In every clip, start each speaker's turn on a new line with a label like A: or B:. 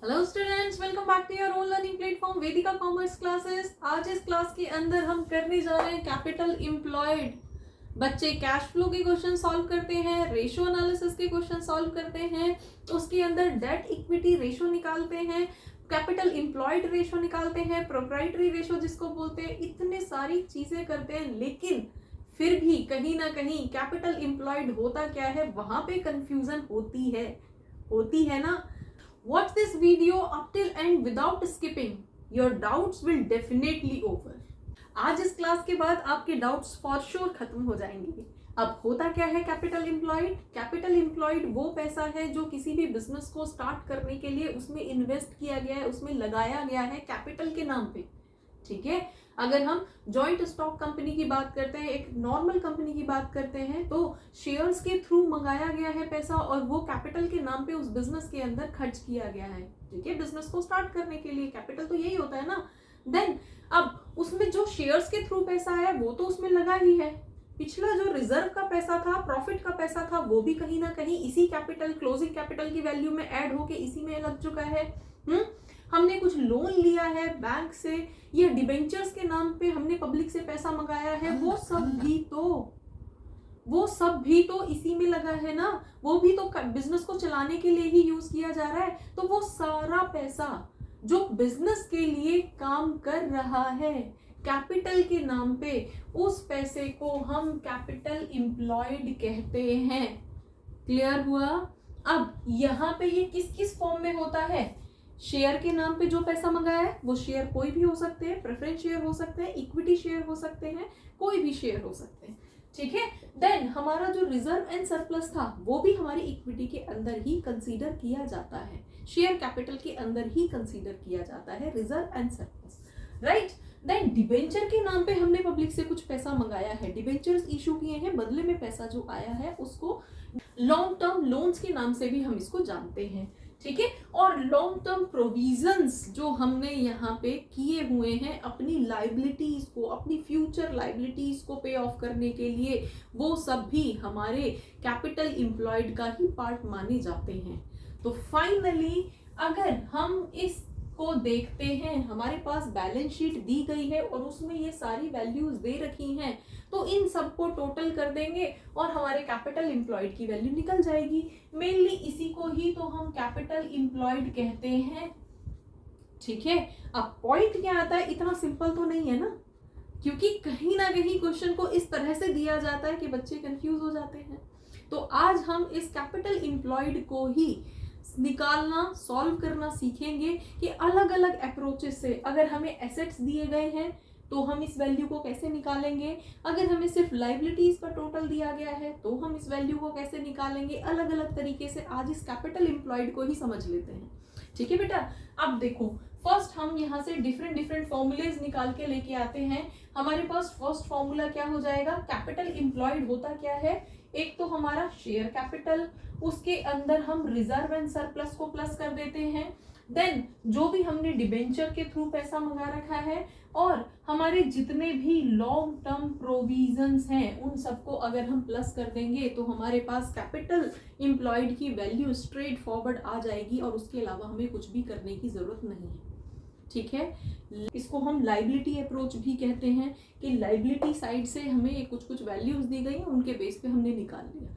A: Hello students, welcome back to your own learning platform Vedika commerce classes. आज इस class के अंदर हम करने जा रहे हैं कैपिटल एम्प्लॉयड। बच्चे कैश फ्लो के क्वेश्चन सॉल्व करते हैं, रेशो एनालिसिस के क्वेश्चन सॉल्व करते हैं, उसके अंदर डेट इक्विटी रेशो निकालते हैं, कैपिटल एम्प्लॉयड रेशो निकालते हैं, प्रोप्राइटरी रेशो जिसको बोलते हैं, इतने सारी चीजें करते हैं। लेकिन फिर भी कहीं ना कहीं कैपिटल एम्प्लॉयड होता क्या है वहां पे कंफ्यूजन होती है ना। Watch this video up till end without skipping. Your doubts will definitely over. आज इस क्लास के बाद आपके डाउट्स फॉर श्योर खत्म हो जाएंगे। अब होता क्या है कैपिटल एम्प्लॉयड? कैपिटल एम्प्लॉयड वो पैसा है जो किसी भी बिजनेस को स्टार्ट करने के लिए उसमें इन्वेस्ट किया गया है, उसमें लगाया गया है कैपिटल के नाम पे। ठीक है, अगर हम जॉइंट स्टॉक कंपनी की बात करते हैं, एक नॉर्मल कंपनी की बात करते हैं, तो शेयर्स के थ्रू मंगाया गया है पैसा और वो कैपिटल के नाम पे उस बिजनेस के अंदर खर्च किया गया है। ठीक है, बिजनेस को स्टार्ट करने के लिए कैपिटल तो यही होता है ना। देन अब उसमें जो शेयर्स के थ्रू पैसा आया वो तो उसमें लगा ही है। पिछला जो रिजर्व का पैसा था, प्रॉफिट का पैसा था, वो भी कहीं ना कहीं इसी कैपिटल, क्लोजिंग कैपिटल की वैल्यू में ऐड होके इसी में लग चुका है। हमने कुछ लोन लिया है बैंक से या डिबेंचर्स के नाम पे हमने पब्लिक से पैसा मंगाया है, वो सब भी तो इसी में लगा है ना। वो भी तो बिजनेस को चलाने के लिए ही यूज किया जा रहा है। तो वो सारा पैसा जो बिजनेस के लिए काम कर रहा है कैपिटल के नाम पे, उस पैसे को हम कैपिटल एम्प्लॉयड कहते हैं। क्लियर हुआ? अब यहाँ पे ये किस किस फॉर्म में होता है? शेयर के नाम पे जो पैसा मंगाया है वो शेयर कोई भी हो सकते हैं, प्रेफरेंस शेयर हो सकते हैं, इक्विटी शेयर हो सकते हैं, कोई भी शेयर हो सकते हैं। ठीक है, देन हमारा जो रिजर्व एंड सरप्लस था वो भी हमारी इक्विटी के अंदर ही कंसीडर किया जाता है, शेयर कैपिटल के अंदर ही कंसीडर किया जाता है reserve and surplus, right. Then debenture के नाम पे हमने पब्लिक से कुछ पैसा मंगाया है, डिबेंचर्स इशू किए हैं, बदले में पैसा जो आया है उसको लॉन्ग टर्म लोन्स के नाम से भी हम इसको जानते हैं। ठीक है, और लॉन्ग टर्म प्रोविजंस जो हमने यहाँ पे किए हुए हैं अपनी लाइबिलिटीज को, अपनी फ्यूचर लाइबिलिटीज को पे ऑफ करने के लिए, वो सब भी हमारे कैपिटल एम्प्लॉयड का ही पार्ट माने जाते हैं। तो फाइनली अगर हम इस को देखते हैं, हमारे पास बैलेंस शीट दी गई है और उसमें ये सारी वैल्यूज दे रखी हैं, तो इन सबको टोटल कर देंगे और हमारे कैपिटल एम्प्लॉयड की वैल्यू निकल जाएगी। मेनली इसी को ही तो हम कैपिटल एम्प्लॉयड कहते हैं। ठीक है, अब पॉइंट क्या आता है, इतना सिंपल तो नहीं है ना, क्योंकि कहीं ना कहीं क्वेश्चन को इस तरह से दिया जाता है कि बच्चे कंफ्यूज हो जाते हैं। तो आज हम इस कैपिटल एम्प्लॉयड को ही निकालना, सॉल्व करना सीखेंगे कि अलग अलग अप्रोचेस से अगर हमें एसेट्स दिए गए हैं तो हम इस वैल्यू को कैसे निकालेंगे, अगर हमें सिर्फ लाइबिलिटीज का टोटल दिया गया है तो हम इस वैल्यू को कैसे निकालेंगे। अलग अलग तरीके से आज इस कैपिटल एम्प्लॉयड को ही समझ लेते हैं। ठीक है बेटा, अब देखो फर्स्ट हम यहाँ से डिफरेंट फॉर्मूलेज निकाल के लेके आते हैं। हमारे पास फर्स्ट फॉर्मूला क्या हो जाएगा, कैपिटल एम्प्लॉयड होता क्या है, एक तो हमारा शेयर कैपिटल, उसके अंदर हम रिजर्व एंड सरप्लस को प्लस कर देते हैं, देन जो भी हमने डिबेंचर के थ्रू पैसा मंगा रखा है और हमारे जितने भी लॉन्ग टर्म प्रोविजंस हैं उन सबको अगर हम प्लस कर देंगे तो हमारे पास कैपिटल एम्प्लॉयड की वैल्यू स्ट्रेट फॉरवर्ड आ जाएगी और उसके अलावा हमें कुछ भी करने की जरूरत नहीं है। ठीक है, इसको हम लाइबिलिटी अप्रोच भी कहते हैं कि लाइबिलिटी साइड से हमें कुछ कुछ वैल्यूज दी गई, उनके बेस पे हमने निकाल लिया।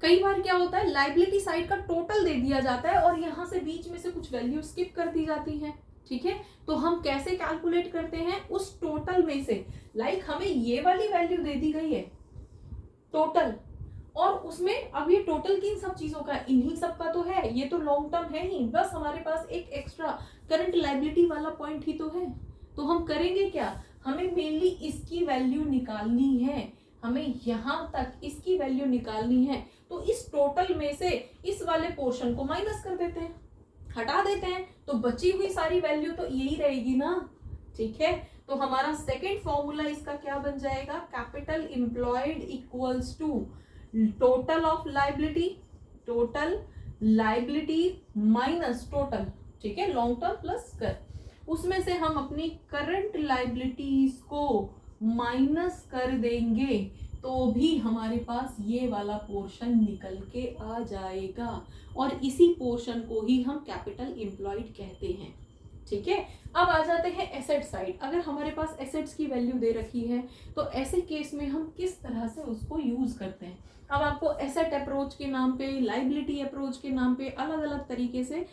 A: कई बार क्या होता है, लाइबिलिटी साइड का टोटल दे दिया जाता है और यहाँ से बीच में से कुछ वैल्यू स्किप कर दी जाती है। ठीक है, तो हम कैसे कैलकुलेट करते हैं उस टोटल में से, लाइक हमें ये वाली वैल्यू दे दी गई है टोटल, और उसमें अब ये टोटल किन सब चीजों का, इन्हीं सब का तो है, ये तो लॉन्ग टर्म है ही, बस हमारे पास एक एक्स्ट्रा करंट लाइबिलिटी वाला पॉइंट ही तो है। तो हम करेंगे क्या, हमें मेनली इसकी वैल्यू निकालनी है, हमें यहां तक इसकी वैल्यू निकालनी है। तो इस टोटल में से इस वाले पोर्शन को माइनस कर देते हैं, हटा देते हैं, तो बची हुई सारी वैल्यू तो यही रहेगी ना। ठीक है, तो हमारा सेकेंड फॉर्मूला इसका क्या बन जाएगा, capital employed equals to total of liability, total liability minus total, ठीक है, लॉन्ग टर्म प्लस कर, उसमें से हम अपनी करंट लाइबिलिटीज को माइनस कर देंगे तो भी हमारे पास ये वाला पोर्शन निकल के आ जाएगा, और इसी पोर्शन को ही हम कैपिटल एम्प्लॉयड कहते हैं। ठीक है, अब आ जाते हैं एसेट साइड। अगर हमारे पास एसेट्स की वैल्यू दे रखी है तो ऐसे केस में हम किस तरह से उसको यूज करते हैं। अब आपको एसेट अप्रोच के नाम पे, लाइबिलिटी अप्रोच के नाम पे अलग अलग तरीके से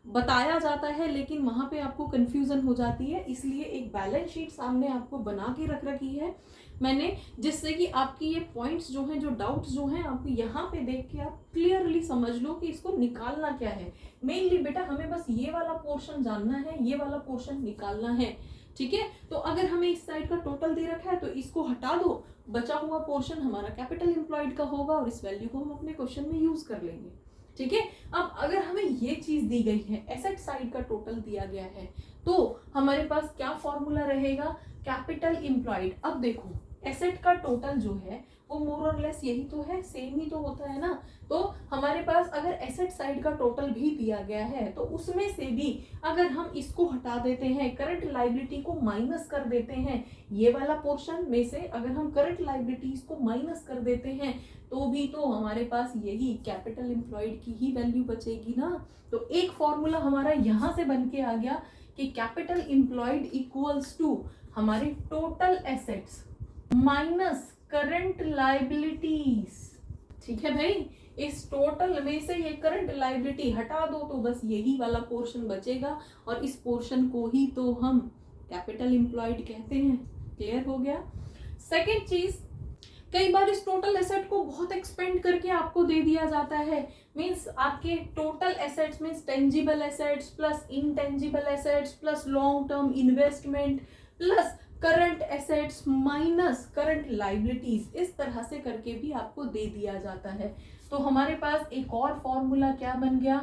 A: बताया जाता है, लेकिन वहां पे आपको कंफ्यूजन हो जाती है। इसलिए एक बैलेंस शीट सामने आपको बना के रख रखी है मैंने, जिससे कि आपकी ये पॉइंट्स जो हैं, जो डाउट्स जो हैं, आपको यहाँ पे देख के आप क्लियरली समझ लो कि इसको निकालना क्या है। मेनली बेटा हमें बस ये वाला पोर्शन जानना है, ये वाला पोर्शन निकालना है। ठीक है, तो अगर हमें इस साइड का टोटल दे रखा है तो इसको हटा दो, बचा हुआ पोर्शन हमारा कैपिटल एम्प्लॉयड का होगा और इस वैल्यू को हम अपने क्वेश्चन में यूज कर लेंगे। ठीक है, अब अगर हमें ये चीज दी गई है, एसेट साइड का टोटल दिया गया है, तो हमारे पास क्या फॉर्मूला रहेगा, कैपिटल एम्प्लॉयड। अब देखो एसेट का टोटल जो है वो मोर और लेस यही तो है, सेम ही तो होता है ना। तो हमारे पास अगर एसेट साइड का टोटल भी दिया गया है तो उसमें से भी अगर हम इसको हटा देते हैं, करंट लायबिलिटी को माइनस कर देते हैं, ये वाला पोर्शन में से अगर हम करंट लायबिलिटीज को माइनस कर देते हैं, तो भी तो हमारे पास यही कैपिटल एम्प्लॉयड की ही वैल्यू बचेगी ना। तो एक फॉर्मूला हमारा यहां से बन के आ गया कि कैपिटल एम्प्लॉयड इक्वल्स टू हमारे total assets minus current liabilities. ठीक है भाई, इस टोटल में से ये करंट लायबिलिटी हटा दो तो बस यही वाला पोर्शन बचेगा, और इस पोर्शन को ही तो हम कैपिटल एम्प्लॉयड कहते हैं। क्लियर हो गया। सेकेंड चीज, कई बार इस टोटल एसेट को बहुत एक्सपेंड करके आपको दे दिया जाता है। मींस आपके total assets means tangible assets plus intangible assets plus long term investment plus current assets minus current liabilities, इस तरह से करके भी आपको दे दिया जाता है। तो हमारे पास एक और फॉर्मूला क्या बन गया,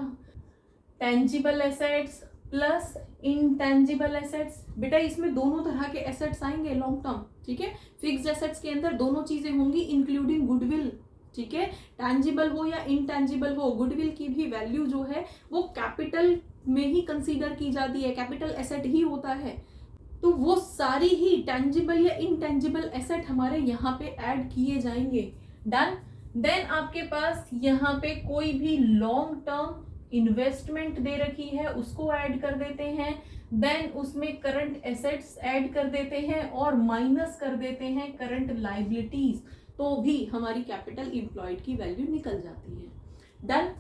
A: tangible assets plus intangible assets. बेटा इसमें दोनों तरह के एसेट्स आएंगे लॉन्ग टर्म। ठीक है, फिक्स्ड एसेट्स के अंदर दोनों चीजें होंगी इंक्लूडिंग गुडविल। ठीक है, टैंजिबल हो या इनटैंजिबल हो, गुडविल की भी वैल्यू जो है वो कैपिटल में ही कंसीडर की जाती है, कैपिटल एसेट ही होता है। तो वो सारी ही टैंजिबल या इनटैंजिबल एसेट हमारे यहाँ पे ऐड किए जाएंगे। डन। देन आपके पास यहाँ पे कोई भी लॉन्ग टर्म इन्वेस्टमेंट दे रखी है उसको ऐड कर देते हैं, देन उसमें करंट एसेट्स ऐड कर देते हैं और माइनस कर देते हैं करंट लायबिलिटीज, तो भी हमारी कैपिटल एम्प्लॉयड की वैल्यू निकल जाती है। डन।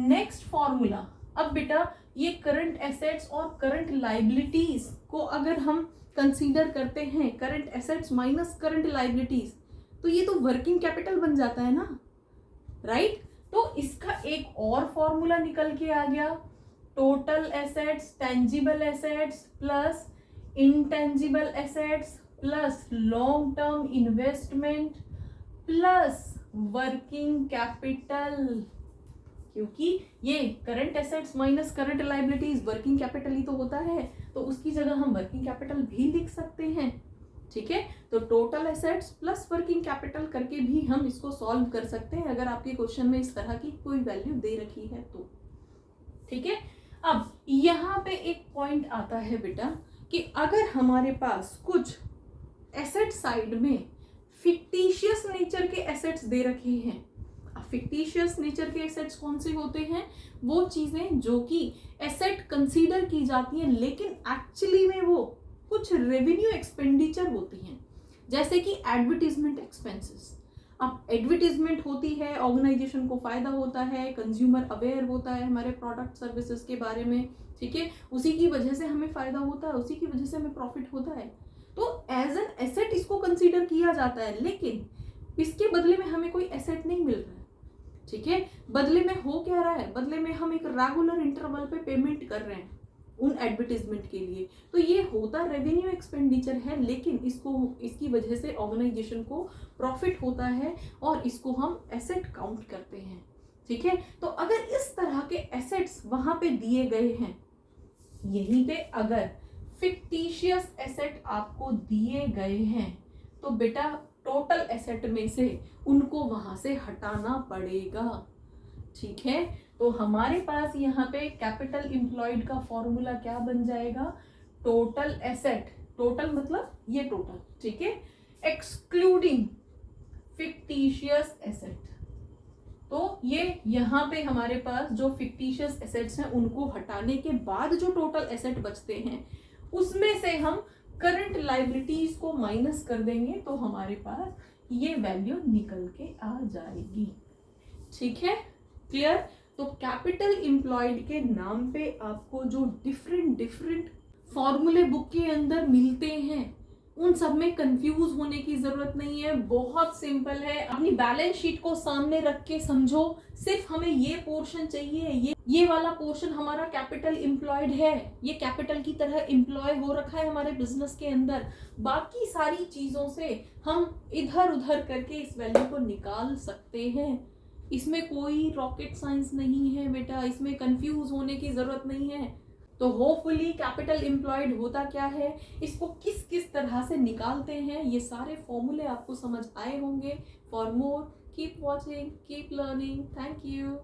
A: नेक्स्ट फॉर्मूला, अब बेटा ये करंट एसेट्स और करंट लायबिलिटीज को अगर हम कंसीडर करते हैं, current assets minus current liabilities, तो ये तो वर्किंग कैपिटल बन जाता है ना, राइट। तो इसका एक और फॉर्मूला निकल के आ गया, total assets tangible assets plus intangible assets plus long term investment plus working capital. क्योंकि ये current assets minus current liabilities working capital ही तो होता है, तो उसकी जगह हम वर्किंग कैपिटल भी लिख सकते हैं। ठीक है, तो total assets plus working capital करके भी हम इसको सॉल्व कर सकते हैं अगर आपके क्वेश्चन में इस तरह की कोई वैल्यू दे रखी है तो। ठीक है, अब यहाँ पे एक पॉइंट आता है बेटा कि अगर हमारे पास कुछ एसेट साइड में फिक्टिशियस नेचर के एसेट्स दे रखे हैं। फिक्टिशियस नेचर के एसेट्स कौन से होते हैं, वो चीजें जो कि एसेट कंसीडर की जाती हैं लेकिन एक्चुअली में वो कुछ रेवेन्यू एक्सपेंडिचर होती हैं, जैसे कि एडवर्टीजमेंट एक्सपेंसेस। अब एडवर्टीजमेंट होती है, ऑर्गेनाइजेशन को फायदा होता है, कंज्यूमर अवेयर होता है हमारे प्रोडक्ट सर्विसेज के बारे में। ठीक है, उसी की वजह से हमें फायदा होता है, उसी की वजह से हमें प्रॉफिट होता है, तो एज एन एसेट इसको कंसीडर किया जाता है, लेकिन इसके बदले में हमें कोई एसेट नहीं मिल रहा है। ठीक है, बदले में हो क्या रहा है, बदले में हम एक रेगुलर इंटरवल पे पेमेंट कर रहे हैं उन एडवर्टीजमेंट के लिए, तो ये होता रेवेन्यू एक्सपेंडिचर है, लेकिन इसकी वजह से ऑर्गेनाइजेशन को प्रॉफिट होता है और इसको हम एसेट काउंट करते हैं। ठीक है, तो अगर इस तरह के एसेट्स वहां पे दिए गए हैं, यहीं पे अगर फिक्टिशियस एसेट आपको दिए गए हैं तो बेटा टोटल एसेट में से उनको वहां से हटाना पड़ेगा। ठीक है, तो हमारे पास यहाँ पे कैपिटल एम्प्लॉयड का फॉर्मूला क्या बन जाएगा, टोटल एसेट, टोटल मतलब ये टोटल, ठीक है, एक्सक्लूडिंग फिक्टिशियस एसेट। तो ये यहाँ पे हमारे पास जो फिक्टिशियस एसेट्स हैं उनको हटाने के बाद जो टोटल एसेट बचते हैं उसमें से हम करंट लाइबिलिटीज को माइनस कर देंगे तो हमारे पास ये वैल्यू निकल के आ जाएगी। ठीक है, क्लियर। तो कैपिटल एम्प्लॉयड के नाम पे आपको जो डिफरेंट फॉर्मूले बुक के अंदर मिलते हैं उन सब में कंफ्यूज होने की जरूरत नहीं है, बहुत सिंपल है। अपनी बैलेंस शीट को सामने रख के समझो, सिर्फ हमें ये पोर्शन चाहिए, ये वाला पोर्शन हमारा कैपिटल एम्प्लॉयड है, ये कैपिटल की तरह एम्प्लॉय हो रखा है हमारे बिजनेस के अंदर। बाकी सारी चीजों से हम इधर उधर करके इस वैल्यू को निकाल सकते हैं। इसमें कोई रॉकेट साइंस नहीं है बेटा, इसमें कंफ्यूज होने की जरूरत नहीं है। तो होपफुली कैपिटल एम्प्लॉयड होता क्या है, इसको किस किस तरह से निकालते हैं, ये सारे फॉर्मूले आपको समझ आए होंगे। For more keep watching, keep learning. Thank you.